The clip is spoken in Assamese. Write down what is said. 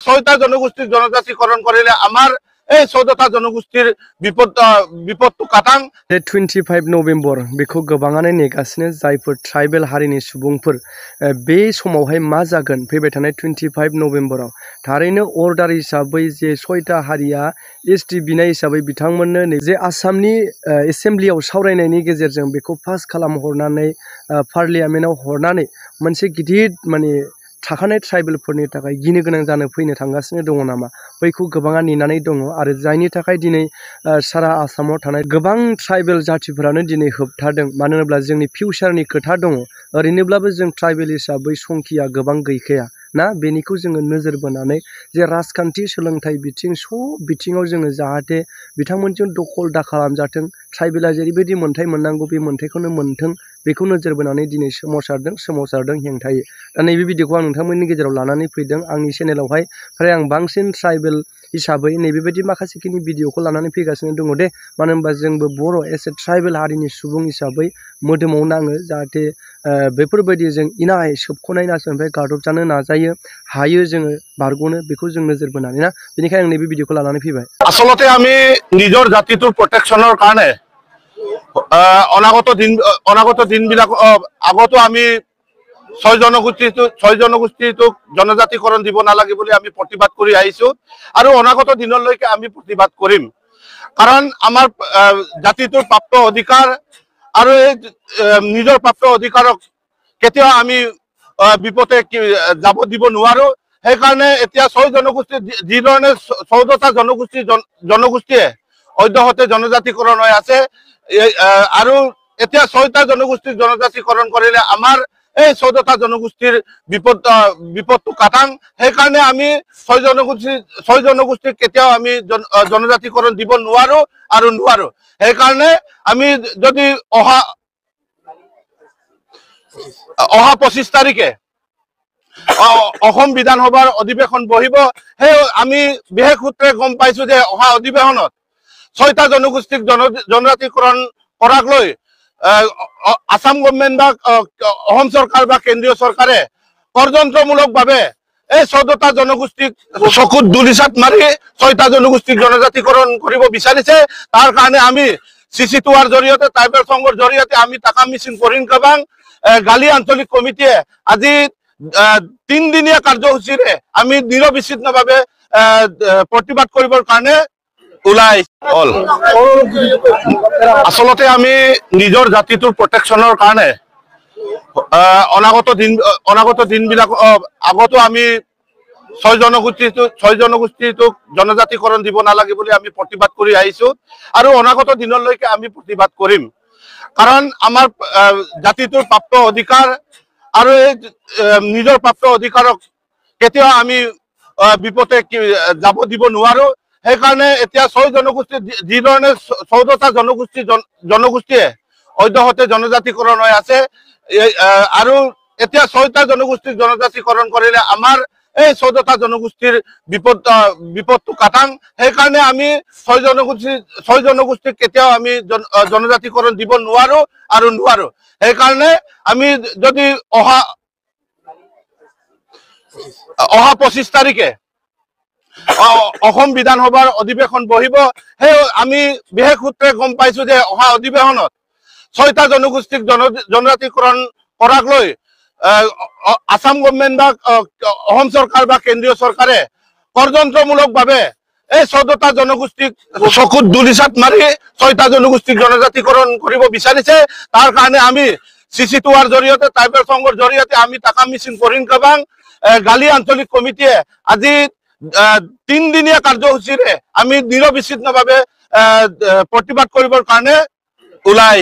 ছয়টা জনগোষ্ঠীর জনজাতিকরণ করিলে আমার এই 14টা জনগোষ্ঠীর বিপদটো কাটাं 25 नभेम्बर बेखौ गोबाङानो नेगासिनो जायफोर ट्राइबेल हारिनि सुबुंफोर बे समावहाय मा जागोन फैबाय थानाय 25 नभेम्बराव थारैनो अर्डार हिसाबै जे 6टा हारिया एसटि बिनाय हिसाबै बिथांमोननो जे आसामनि एसेम्ब्लियाव सावरायनायनि गेजेरजों बेखौ पास खालामहरनानै पार्लियामेन्टआव हरनानै मोनसे गिदिर माने थाखानाय ट्राइबेलफोरनि थाखाय गिनो गोनां जानो फैनो थांगासिनो दङ नामा बैखौ गोबाङा नेनानै दङ आरो जायनि थाखाय दिनै सारा आसामाव थानाय गोबां ट्राइबेल जातिफोरानो दिनै होबथादों मानो होनोब्ला जोंनि फिउचारनि खोथा दङ ओरैनोब्लाबो जों ट्राइबेल हिसाबै संखिया गोबां गैखाया ना बेनिखौ जोङो नोजोर बोनानै जे राजखान्थि सोलोंथाइ बिथिं सब बिथिङाव जोङो जाहाथे बिथांमोनजों दखल दा खालामजाथों ट्राइबेला जेरैबायदि मोन्थाय मोननांगौ बे मोन्थायखौनो मोन्थों बेखौ नोजोर बोनानै दिनै सोमावसारदों हेंथायै दा नैबे भिडिअखौ आं नोंथांमोननि गेजेराव लानानै फैदों आंनि चेनेलावहाय फ्राय आं बांसिन ट्राइबेल हिसाबै नैबेबायदि माखासेखिनि भिडिअखौ लानानै फैगासिनो दङ दे मानो होनबा जोंबो बर' एस ए ट्राइबेल हारिनि सुबुं हिसाबै मोदोमाव नाङो जाहाथे बेफोरबायदि जों इनाय सोबख'नाय नासयनिफ्राय गादबजानो नाजायो हायो जोङो बारग'नो बेखौ जों नोजोर बोनानै ना बेनिखायनो आं नैबे भिडिअखौ लानानै फैबाय আসলতে আমি নিজৰ জাতিটোৰ প্ৰটেকশ্যনৰ কাৰণে অনাগত দিনবিলাক আগতো আমি ছয় জনগোষ্ঠীটোক জনজাতিকৰণ দিব নালাগে বুলি আমি প্ৰতিবাদ কৰি আহিছো আৰু অনাগত দিনলৈকে আমি প্ৰতিবাদ কৰিম কাৰণ আমাৰ জাতিটোৰ প্ৰাপ্ত অধিকাৰ আৰু এই নিজৰ প্ৰাপ্ত অধিকাৰক কেতিয়াও আমি বিপদে যাব দিব নোৱাৰো সেইকাৰণে এতিয়া ছয় জনগোষ্ঠী যি ধৰণে 14টা জনগোষ্ঠীয়ে অধ্যহতে জনজাতিকৰণ হৈ আছে আৰু এতিয়া 6টা জনগোষ্ঠীৰ জনজাতিকৰণ কৰিলে আমাৰ এই 14টা জনগোষ্ঠীৰ বিপদটো কাটাং সেইকাৰণে আমি ছয় জনগোষ্ঠীক কেতিয়াও আমি জনজাতিকৰণ দিব নোৱাৰো আৰু নোৱাৰো সেইকাৰণে আমি যদি অহা 25 তাৰিখে অসম বিধানসভাৰ অধিৱেশন বহিব সেই আমি বিশেষ সূত্ৰে গম পাইছো যে অহা অধিৱেশনত 6টা জনগোষ্ঠীক জনজাতিকৰণ কৰাক লৈ আসাম গভৰ্ণমেণ্ট বা অসম চৰকাৰ বা কেন্দ্ৰীয় চৰকাৰে ষড়যন্ত্ৰমূলকভাৱে এই 14টা জনগোষ্ঠীক চকুত দুলিচাত মাৰি 6টা জনগোষ্ঠীক জনজাতিকৰণ কৰিব বিচাৰিছে তাৰ কাৰণে আমি CC2R জৰিয়তে ট্ৰাইবেল সংঘৰ জৰিয়তে আমি টাকা মিছিল কৰিম কাবাং গালি আঞ্চলিক কমিটিয়ে আজি 3 দিনীয়া কাৰ্যসূচীৰে আমি নিৰবিচ্ছিন্নভাৱে প্ৰতিবাদ কৰিবৰ কাৰণে ওলাই হ'ল আসলতে আমি নিজৰ জাতিটোৰ প্ৰটেকশ্যনৰ কাৰণে অনাগত দিনবিলাক আগতো আমি ছয় জনগোষ্ঠীটোক জনজাতিকৰণ দিব নালাগে বুলি আমি প্ৰতিবাদ কৰি আহিছো আৰু অনাগত দিনলৈকে আমি প্ৰতিবাদ কৰিম কাৰণ আমাৰ জাতিটোৰ প্ৰাপ্ত অধিকাৰ আৰু এই নিজৰ প্ৰাপ্ত অধিকাৰক কেতিয়াও আমি বিপদে যাব দিব নোৱাৰো সেইকাৰণে এতিয়া 6 জনগোষ্ঠী যি ধৰণে 14টা জনগোষ্ঠীয়ে অধ্যহতে জনজাতিকৰণ হৈ আছে আৰু এতিয়া 6টা জনগোষ্ঠীৰ জনজাতিকৰণ কৰিলে আমাৰ এই 14টা জনগোষ্ঠীৰ বিপদটো কাটাং সেইকাৰণে আমি 6 জনগোষ্ঠীক কেতিয়াও আমি জনজাতিকৰণ দিব নোৱাৰো আৰু নোৱাৰো সেইকাৰণে আমি যদি অহা 25 তাৰিখে অসম বিধানসভাৰ অধিৱেশন বহিব সেই আমি বিশেষ সূত্ৰে গম পাইছো যে অহা অধিৱেশনত 6টা জনগোষ্ঠীক জনজাতিকৰণ কৰাক লৈ আসাম গভৰ্ণমেণ্ট বা অসম চৰকাৰ বা কেন্দ্ৰীয় চৰকাৰে ষড়যন্ত্ৰমূলকভাৱে এই 14টা জনগোষ্ঠীক চকুত দুলিচাত মাৰি 6টা জনগোষ্ঠীক জনজাতিকৰণ কৰিব বিচাৰিছে তাৰ কাৰণে আমি CC2R জৰিয়তে ট্ৰাইবেল সংঘৰ জৰিয়তে আমি টাকা মিছিল কৰিম কাবাং গালি আঞ্চলিক কমিটিয়ে আজি 3 দিনীয়া কাৰ্যসূচীৰে আমি নিৰবিচ্ছিন্নভাৱে প্ৰতিবাদ কৰিবৰ কাৰণে ওলাই